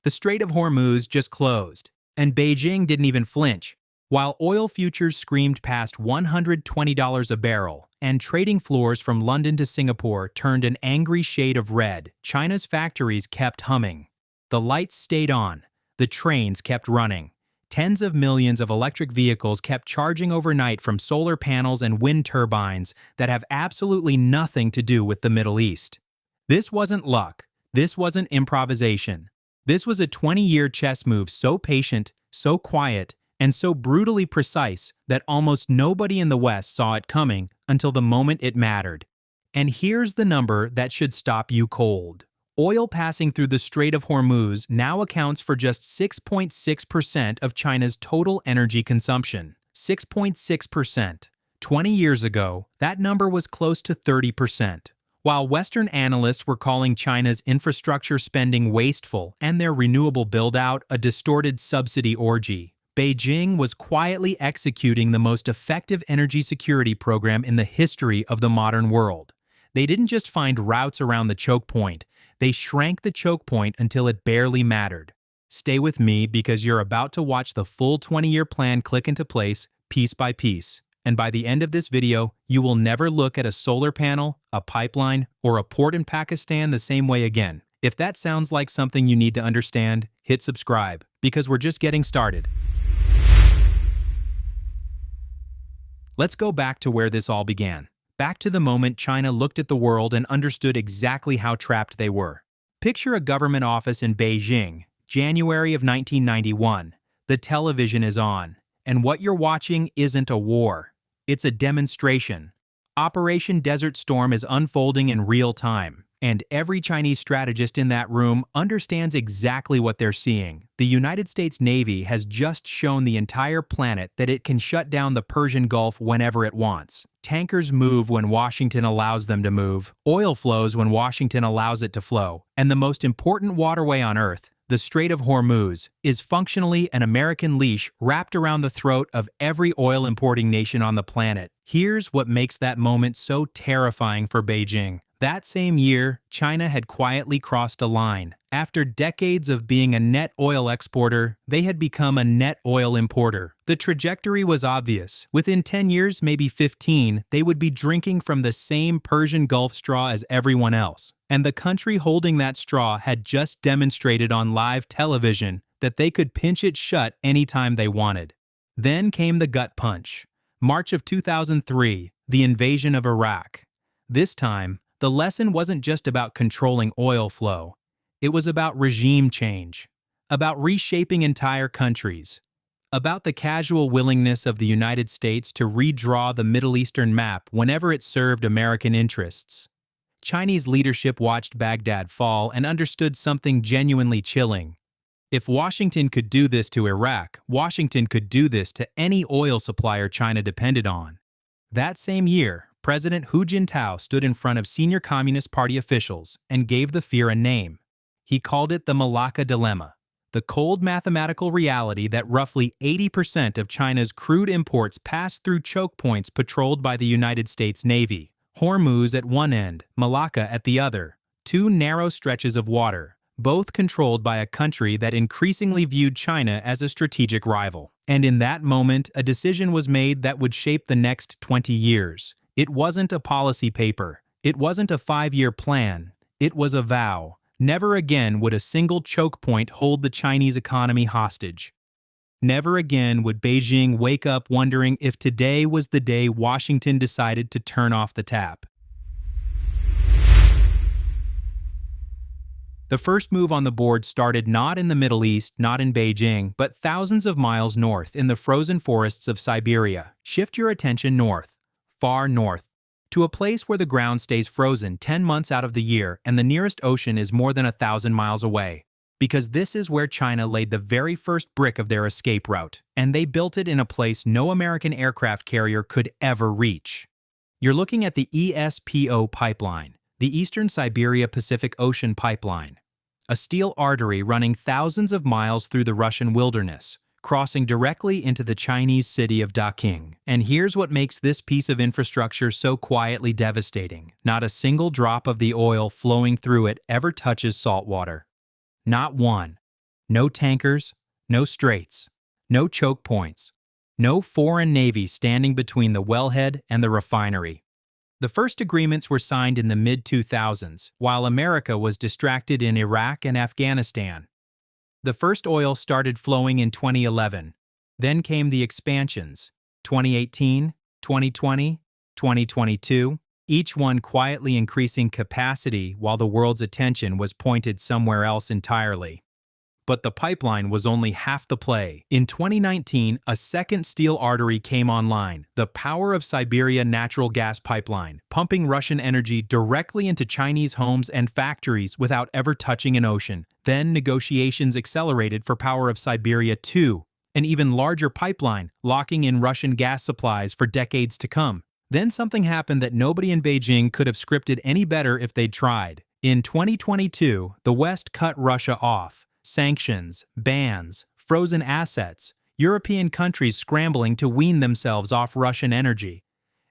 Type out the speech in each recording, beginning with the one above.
The Strait of Hormuz just closed, and Beijing didn't even flinch. While oil futures screamed past $120 a barrel, and trading floors from London to Singapore turned an angry shade of red, China's factories kept humming. The lights stayed on, the trains kept running. Tens of millions of electric vehicles kept charging overnight from solar panels and wind turbines that have absolutely nothing to do with the Middle East. This wasn't luck. This wasn't improvisation. This was a 20-year chess move so patient, so quiet, and so brutally precise that almost nobody in the West saw it coming until the moment it mattered. And here's the number that should stop you cold. Oil passing through the Strait of Hormuz now accounts for just 6.6% of China's total energy consumption. 6.6%. 20 years ago, that number was close to 30%. While Western analysts were calling China's infrastructure spending wasteful and their renewable build-out a distorted subsidy orgy, Beijing was quietly executing the most effective energy security program in the history of the modern world. They didn't just find routes around the choke point, they shrank the choke point until it barely mattered. Stay with me because you're about to watch the full 20-year plan click into place, piece by piece. And by the end of this video, you will never look at a solar panel, a pipeline, or a port in Pakistan the same way again. If that sounds like something you need to understand, hit subscribe, because we're just getting started. Let's go back to where this all began. Back to the moment China looked at the world and understood exactly how trapped they were. Picture a government office in Beijing, January of 1991. The television is on, and what you're watching isn't a war. It's a demonstration. Operation Desert Storm is unfolding in real time, and every Chinese strategist in that room understands exactly what they're seeing. The United States Navy has just shown the entire planet that it can shut down the Persian Gulf whenever it wants. Tankers move when Washington allows them to move, oil flows when Washington allows it to flow, and the most important waterway on Earth, the Strait of Hormuz, is functionally an American leash wrapped around the throat of every oil-importing nation on the planet. Here's what makes that moment so terrifying for Beijing. That same year, China had quietly crossed a line. After decades of being a net oil exporter, they had become a net oil importer. The trajectory was obvious. Within 10 years, maybe 15, they would be drinking from the same Persian Gulf straw as everyone else. And the country holding that straw had just demonstrated on live television that they could pinch it shut anytime they wanted. Then came the gut punch. March of 2003, the invasion of Iraq. This time, the lesson wasn't just about controlling oil flow. It was about regime change, about reshaping entire countries, about the casual willingness of the United States to redraw the Middle Eastern map whenever it served American interests. Chinese leadership watched Baghdad fall and understood something genuinely chilling. If Washington could do this to Iraq, Washington could do this to any oil supplier China depended on. That same year, President Hu Jintao stood in front of senior Communist Party officials and gave the fear a name. He called it the Malacca Dilemma, the cold mathematical reality that roughly 80% of China's crude imports pass through choke points patrolled by the United States Navy. Hormuz at one end, Malacca at the other, two narrow stretches of water, both controlled by a country that increasingly viewed China as a strategic rival. And in that moment, a decision was made that would shape the next 20 years. It wasn't a policy paper. It wasn't a 5-year plan. It was a vow. Never again would a single choke point hold the Chinese economy hostage. Never again would Beijing wake up wondering if today was the day Washington decided to turn off the tap. The first move on the board started not in the Middle East, not in Beijing, but thousands of miles north in the frozen forests of Siberia. Shift your attention north, far north, to a place where the ground stays frozen 10 months out of the year and the nearest ocean is more than 1,000 miles away. Because this is where China laid the very first brick of their escape route, and they built it in a place no American aircraft carrier could ever reach. You're looking at the ESPO pipeline, the Eastern Siberia Pacific Ocean Pipeline, a steel artery running thousands of miles through the Russian wilderness, crossing directly into the Chinese city of Daqing. And here's what makes this piece of infrastructure so quietly devastating. Not a single drop of the oil flowing through it ever touches salt water. Not one. No tankers, no straits, no choke points, no foreign navy standing between the wellhead and the refinery. The first agreements were signed in the mid-2000s, while America was distracted in Iraq and Afghanistan. The first oil started flowing in 2011. Then came the expansions, 2018, 2020, 2022, each one quietly increasing capacity while the world's attention was pointed somewhere else entirely. But the pipeline was only half the play. In 2019, a second steel artery came online, the Power of Siberia natural gas pipeline, pumping Russian energy directly into Chinese homes and factories without ever touching an ocean. Then negotiations accelerated for Power of Siberia 2, an even larger pipeline, locking in Russian gas supplies for decades to come. Then something happened that nobody in Beijing could have scripted any better if they'd tried. In 2022, the West cut Russia off. Sanctions, bans, frozen assets, European countries scrambling to wean themselves off Russian energy.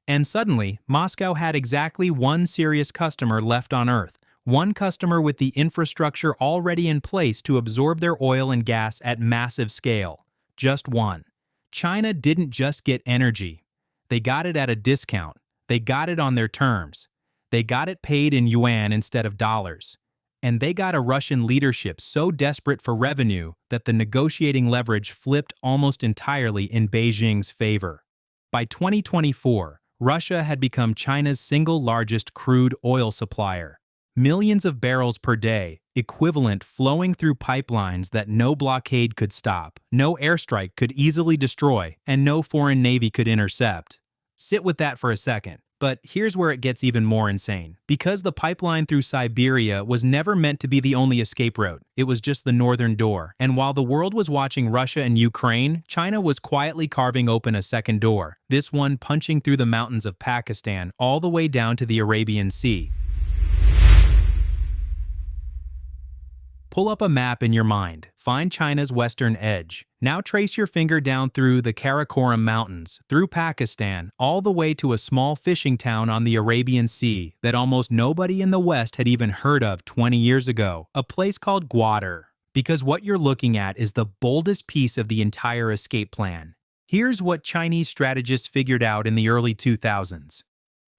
And suddenly, Moscow had exactly one serious customer left on Earth, one customer with the infrastructure already in place to absorb their oil and gas at massive scale. Just one. China didn't just get energy. They got it at a discount. They got it on their terms. They got it paid in yuan instead of dollars. And they got a Russian leadership so desperate for revenue that the negotiating leverage flipped almost entirely in Beijing's favor. By 2024, Russia had become China's single largest crude oil supplier. Millions of barrels per day, equivalent flowing through pipelines that no blockade could stop, no airstrike could easily destroy, and no foreign navy could intercept. Sit with that for a second. But here's where it gets even more insane. Because the pipeline through Siberia was never meant to be the only escape route, it was just the northern door. And while the world was watching Russia and Ukraine, China was quietly carving open a second door, this one punching through the mountains of Pakistan all the way down to the Arabian Sea. Pull up a map in your mind. Find China's western edge. Now trace your finger down through the Karakoram Mountains, through Pakistan, all the way to a small fishing town on the Arabian Sea that almost nobody in the West had even heard of 20 years ago, a place called Gwadar. Because what you're looking at is the boldest piece of the entire escape plan. Here's what Chinese strategists figured out in the early 2000s.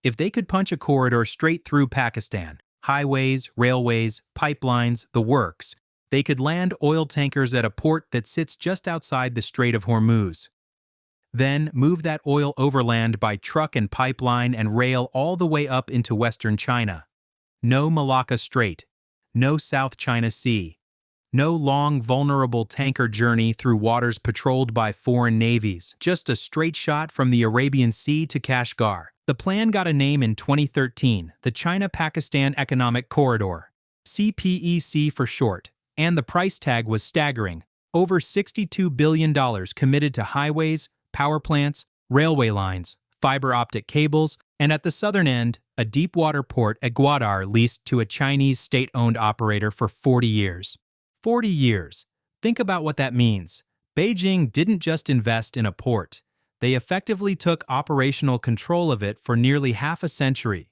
If they could punch a corridor straight through Pakistan, highways, railways, pipelines, the works, they could land oil tankers at a port that sits just outside the Strait of Hormuz. Then move that oil overland by truck and pipeline and rail all the way up into western China. No Malacca Strait, no South China Sea, no long, vulnerable tanker journey through waters patrolled by foreign navies, just a straight shot from the Arabian Sea to Kashgar. The plan got a name in 2013, the China-Pakistan Economic Corridor, CPEC for short, and the price tag was staggering, over $62 billion committed to highways, power plants, railway lines, fiber optic cables, and at the southern end, a deep-water port at Gwadar leased to a Chinese state-owned operator for 40 years. 40 years. Think about what that means. Beijing didn't just invest in a port. They effectively took operational control of it for nearly half a century.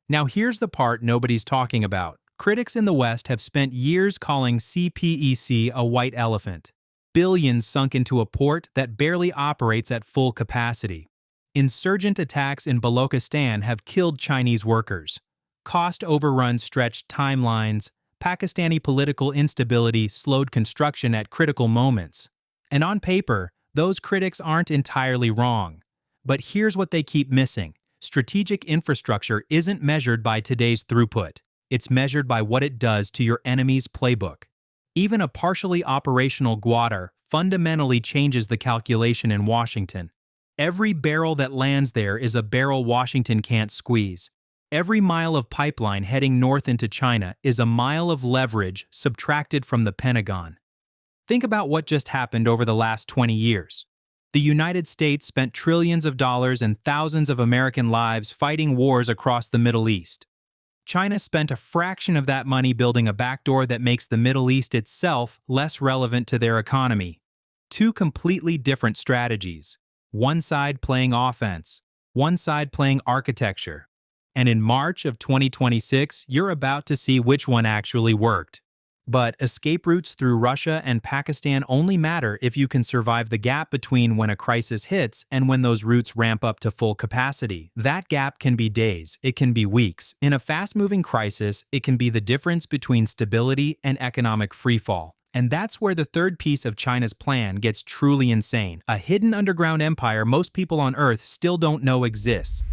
Now here's the part nobody's talking about. Critics in the West have spent years calling CPEC a white elephant. Billions sunk into a port that barely operates at full capacity. Insurgent attacks in Balochistan have killed Chinese workers. Cost overruns stretched timelines. Pakistani political instability slowed construction at critical moments. And on paper, those critics aren't entirely wrong. But here's what they keep missing. Strategic infrastructure isn't measured by today's throughput. It's measured by what it does to your enemy's playbook. Even a partially operational Gwadar fundamentally changes the calculation in Washington. Every barrel that lands there is a barrel Washington can't squeeze. Every mile of pipeline heading north into China is a mile of leverage subtracted from the Pentagon. Think about what just happened over the last 20 years. The United States spent trillions of dollars and thousands of American lives fighting wars across the Middle East. China spent a fraction of that money building a backdoor that makes the Middle East itself less relevant to their economy. Two completely different strategies. One side playing offense, one side playing architecture. And in March of 2026, you're about to see which one actually worked. But escape routes through Russia and Pakistan only matter if you can survive the gap between when a crisis hits and when those routes ramp up to full capacity. That gap can be days, it can be weeks. In a fast-moving crisis, it can be the difference between stability and economic freefall. And that's where the third piece of China's plan gets truly insane. A hidden underground empire most people on Earth still don't know exists.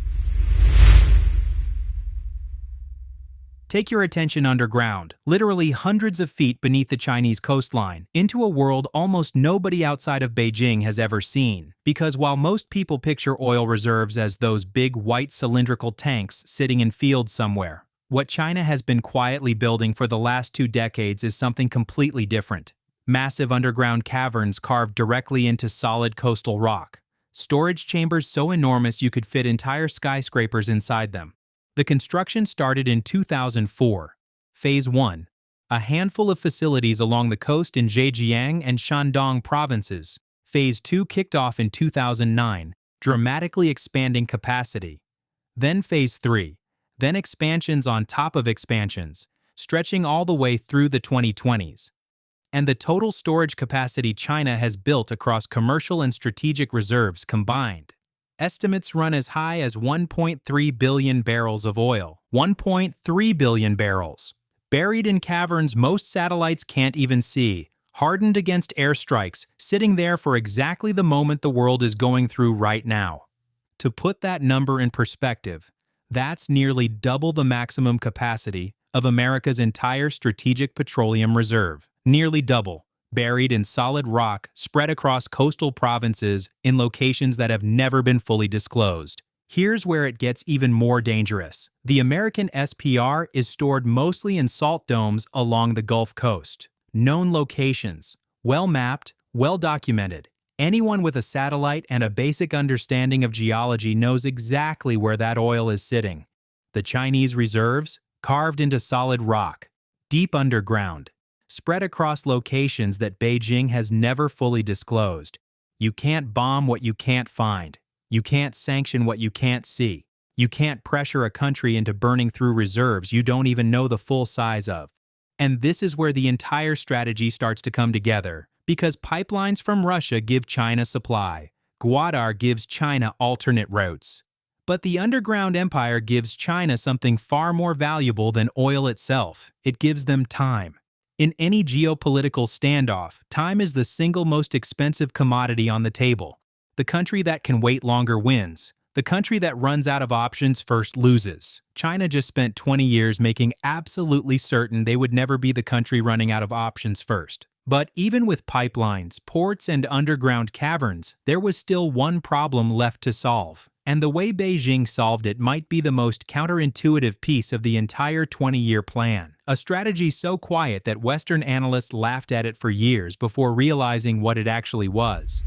Take your attention underground, literally hundreds of feet beneath the Chinese coastline, into a world almost nobody outside of Beijing has ever seen. Because while most people picture oil reserves as those big white cylindrical tanks sitting in fields somewhere, what China has been quietly building for the last 2 decades is something completely different. Massive underground caverns carved directly into solid coastal rock. Storage chambers so enormous you could fit entire skyscrapers inside them. The construction started in 2004. Phase 1. A handful of facilities along the coast in Zhejiang and Shandong provinces. Phase 2 kicked off in 2009, dramatically expanding capacity. Then Phase 3. Then expansions on top of expansions, stretching all the way through the 2020s. And the total storage capacity China has built across commercial and strategic reserves combined. Estimates run as high as 1.3 billion barrels of oil. 1.3 billion barrels. Buried in caverns most satellites can't even see, hardened against airstrikes, sitting there for exactly the moment the world is going through right now. To put that number in perspective, that's nearly double the maximum capacity of America's entire strategic petroleum reserve. Nearly double. Buried in solid rock, spread across coastal provinces in locations that have never been fully disclosed. Here's where it gets even more dangerous. The American SPR is stored mostly in salt domes along the Gulf Coast. Known locations. Well mapped, well documented. Anyone with a satellite and a basic understanding of geology knows exactly where that oil is sitting. The Chinese reserves, carved into solid rock, deep underground, spread across locations that Beijing has never fully disclosed. You can't bomb what you can't find. You can't sanction what you can't see. You can't pressure a country into burning through reserves you don't even know the full size of. And this is where the entire strategy starts to come together, because pipelines from Russia give China supply. Gwadar gives China alternate routes. But the underground empire gives China something far more valuable than oil itself. It gives them time. In any geopolitical standoff, time is the single most expensive commodity on the table. The country that can wait longer wins. The country that runs out of options first loses. China just spent 20 years making absolutely certain they would never be the country running out of options first. But even with pipelines, ports, and underground caverns, there was still one problem left to solve. And the way Beijing solved it might be the most counterintuitive piece of the entire 20-year plan. A strategy so quiet that Western analysts laughed at it for years before realizing what it actually was.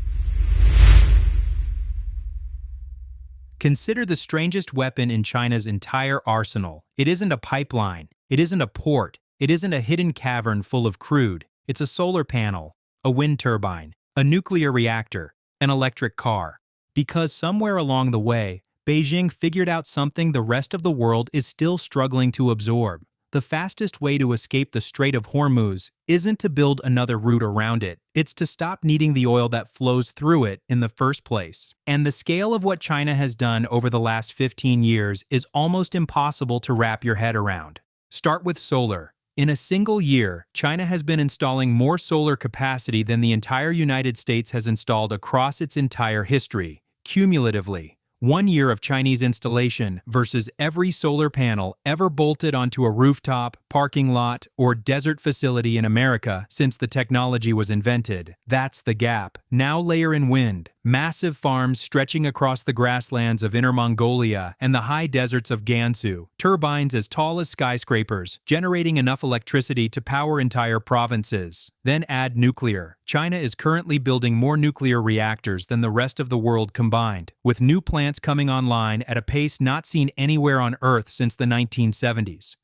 Consider the strangest weapon in China's entire arsenal. It isn't a pipeline. It isn't a port. It isn't a hidden cavern full of crude. It's a solar panel, a wind turbine, a nuclear reactor, an electric car. Because somewhere along the way, Beijing figured out something the rest of the world is still struggling to absorb. The fastest way to escape the Strait of Hormuz isn't to build another route around it. It's to stop needing the oil that flows through it in the first place. And the scale of what China has done over the last 15 years is almost impossible to wrap your head around. Start with solar. In a single year, China has been installing more solar capacity than the entire United States has installed across its entire history, cumulatively. 1 year of Chinese installation versus every solar panel ever bolted onto a rooftop, parking lot, or desert facility in America since the technology was invented. That's the gap. Now layer in wind. Massive farms stretching across the grasslands of Inner Mongolia and the high deserts of Gansu. Turbines as tall as skyscrapers, generating enough electricity to power entire provinces. Then add nuclear. China is currently building more nuclear reactors than the rest of the world combined, with new plants coming online at a pace not seen anywhere on Earth since the 1970s.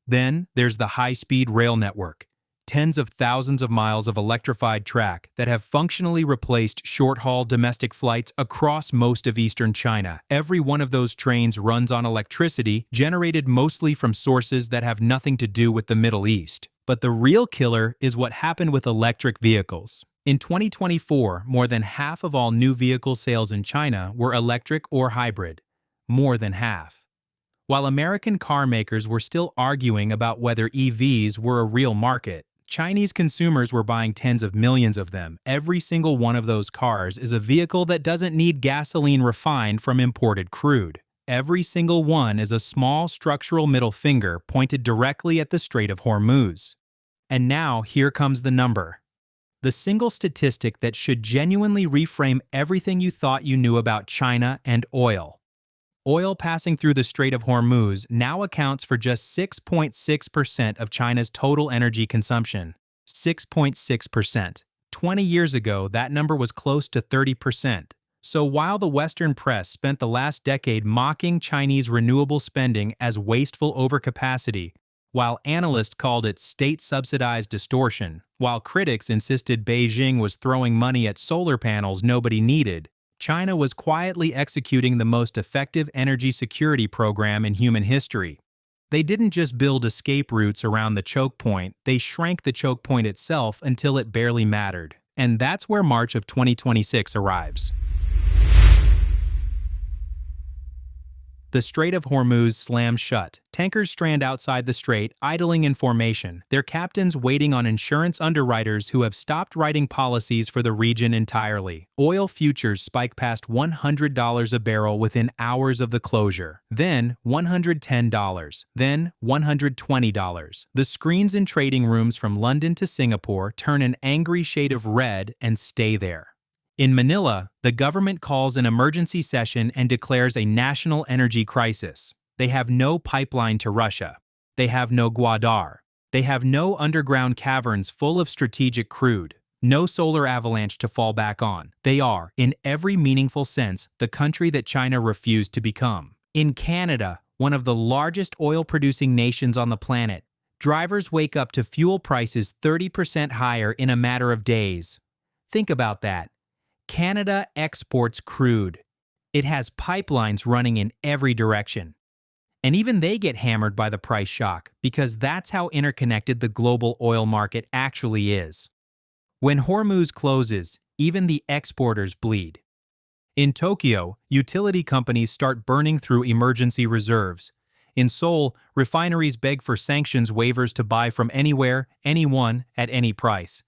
Then there's the high-speed rail network. Tens of thousands of miles of electrified track that have functionally replaced short-haul domestic flights across most of eastern China. Every one of those trains runs on electricity generated mostly from sources that have nothing to do with the Middle East. But the real killer is what happened with electric vehicles. In 2024, more than half of all new vehicle sales in China were electric or hybrid. More than half. While American car makers were still arguing about whether EVs were a real market, Chinese consumers were buying tens of millions of them. Every single one of those cars is a vehicle that doesn't need gasoline refined from imported crude. Every single one is a small structural middle finger pointed directly at the Strait of Hormuz. And now here comes the number. The single statistic that should genuinely reframe everything you thought you knew about China and oil. Oil passing through the Strait of Hormuz now accounts for just 6.6% of China's total energy consumption. 6.6%. 20 years ago, that number was close to 30%. So while the Western press spent the last decade mocking Chinese renewable spending as wasteful overcapacity, while analysts called it state-subsidized distortion, while critics insisted Beijing was throwing money at solar panels nobody needed, China was quietly executing the most effective energy security program in human history. They didn't just build escape routes around the choke point, they shrank the choke point itself until it barely mattered. And that's where March of 2026 arrives. The Strait of Hormuz slams shut. Tankers strand outside the strait, idling in formation, their captains waiting on insurance underwriters who have stopped writing policies for the region entirely. Oil futures spike past $100 a barrel within hours of the closure. Then $110. Then $120. The screens in trading rooms from London to Singapore turn an angry shade of red and stay there. In Manila, the government calls an emergency session and declares a national energy crisis. They have no pipeline to Russia. They have no Gwadar. They have no underground caverns full of strategic crude. No solar avalanche to fall back on. They are, in every meaningful sense, the country that China refused to become. In Canada, one of the largest oil-producing nations on the planet, drivers wake up to fuel prices 30% higher in a matter of days. Think about that. Canada exports crude. It has pipelines running in every direction. And even they get hammered by the price shock because that's how interconnected the global oil market actually is. When Hormuz closes, even the exporters bleed. In Tokyo, utility companies start burning through emergency reserves. In Seoul, refineries beg for sanctions waivers to buy from anywhere, anyone, at any price.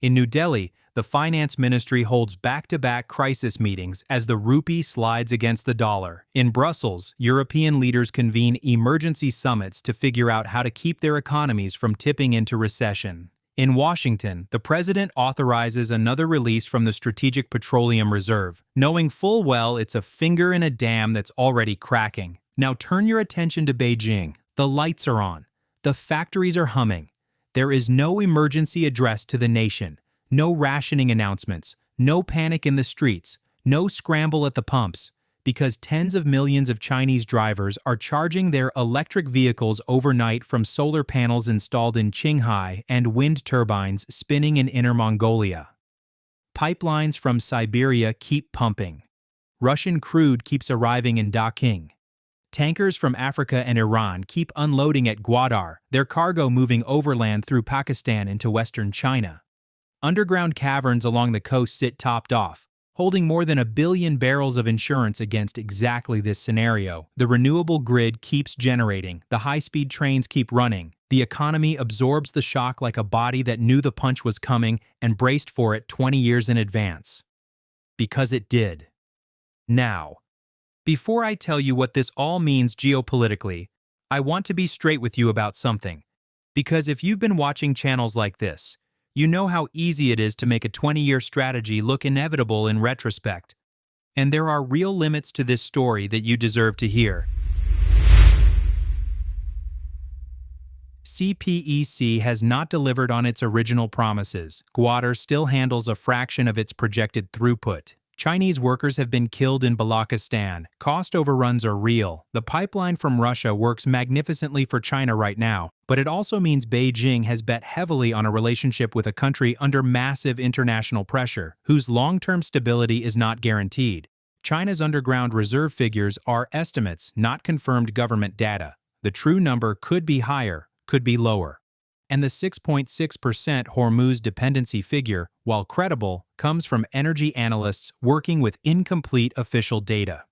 In New Delhi, the finance ministry holds back-to-back crisis meetings as the rupee slides against the dollar. In Brussels, European leaders convene emergency summits to figure out how to keep their economies from tipping into recession. In Washington, the president authorizes another release from the Strategic Petroleum Reserve, knowing full well it's a finger in a dam that's already cracking. Now turn your attention to Beijing. The lights are on. The factories are humming. There is no emergency address to the nation. No rationing announcements, no panic in the streets, no scramble at the pumps, because tens of millions of Chinese drivers are charging their electric vehicles overnight from solar panels installed in Qinghai and wind turbines spinning in Inner Mongolia. Pipelines from Siberia keep pumping. Russian crude keeps arriving in Daqing. Tankers from Africa and Iran keep unloading at Gwadar, their cargo moving overland through Pakistan into western China. Underground caverns along the coast sit topped off, holding more than 1 billion barrels of insurance against exactly this scenario. The renewable grid keeps generating, the high-speed trains keep running, the economy absorbs the shock like a body that knew the punch was coming and braced for it 20 years in advance. Because it did. Now, before I tell you what this all means geopolitically, I want to be straight with you about something. Because if you've been watching channels like this, you know how easy it is to make a 20-year strategy look inevitable in retrospect. And there are real limits to this story that you deserve to hear. CPEC has not delivered on its original promises. Gwadar still handles a fraction of its projected throughput. Chinese workers have been killed in Balochistan. Cost overruns are real. The pipeline from Russia works magnificently for China right now, but it also means Beijing has bet heavily on a relationship with a country under massive international pressure, whose long-term stability is not guaranteed. China's underground reserve figures are estimates, not confirmed government data. The true number could be higher, could be lower. And the 6.6% Hormuz dependency figure, while credible, comes from energy analysts working with incomplete official data.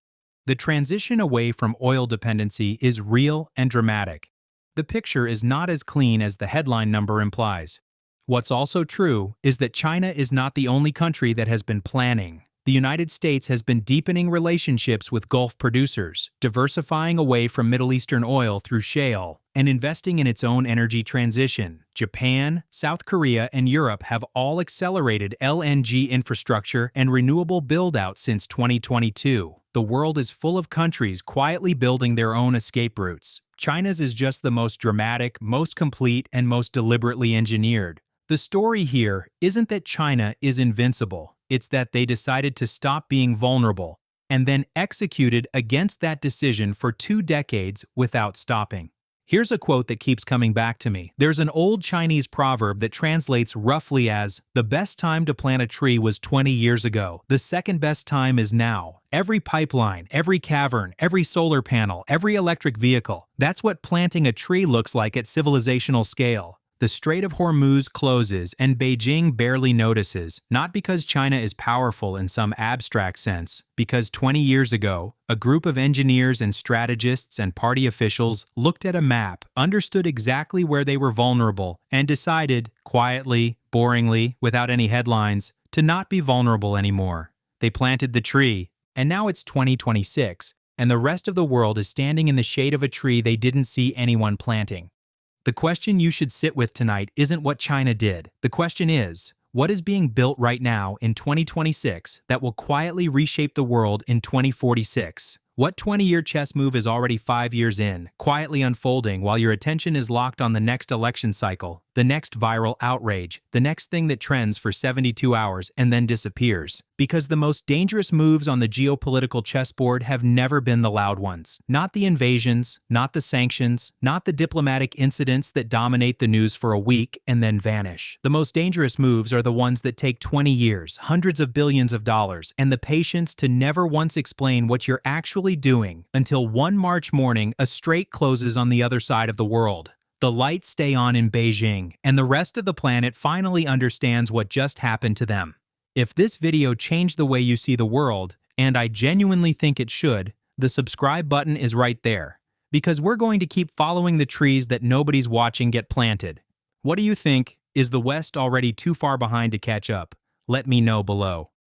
The transition away from oil dependency is real and dramatic. The picture is not as clean as the headline number implies. What's also true is that China is not the only country that has been planning. The United States has been deepening relationships with Gulf producers, diversifying away from Middle Eastern oil through shale, and investing in its own energy transition. Japan, South Korea, and Europe have all accelerated LNG infrastructure and renewable build-out since 2022. The world is full of countries quietly building their own escape routes. China's is just the most dramatic, most complete, and most deliberately engineered. The story here isn't that China is invincible. It's that they decided to stop being vulnerable and then executed against that decision for 2 decades without stopping. Here's a quote that keeps coming back to me. There's an old Chinese proverb that translates roughly as, "The best time to plant a tree was 20 years ago. The second best time is now." Every pipeline, every cavern, every solar panel, every electric vehicle, that's what planting a tree looks like at civilizational scale. The Strait of Hormuz closes and Beijing barely notices, not because China is powerful in some abstract sense, because 20 years ago, a group of engineers and strategists and party officials looked at a map, understood exactly where they were vulnerable, and decided, quietly, boringly, without any headlines, to not be vulnerable anymore. They planted the tree, and now it's 2026, and the rest of the world is standing in the shade of a tree they didn't see anyone planting. The question you should sit with tonight isn't what China did. The question is, what is being built right now in 2026 that will quietly reshape the world in 2046? What 20-year chess move is already 5 years in, quietly unfolding while your attention is locked on the next election cycle, the next viral outrage, the next thing that trends for 72 hours and then disappears? Because the most dangerous moves on the geopolitical chessboard have never been the loud ones. Not the invasions, not the sanctions, not the diplomatic incidents that dominate the news for a week and then vanish. The most dangerous moves are the ones that take 20 years, hundreds of billions of dollars, and the patience to never once explain what you're actually doing until one March morning a strait closes on the other side of the world. The lights stay on in Beijing, and the rest of the planet finally understands what just happened to them. If this video changed the way you see the world, and I genuinely think it should, the subscribe button is right there. Because we're going to keep following the trees that nobody's watching get planted. What do you think? Is the West already too far behind to catch up? Let me know below.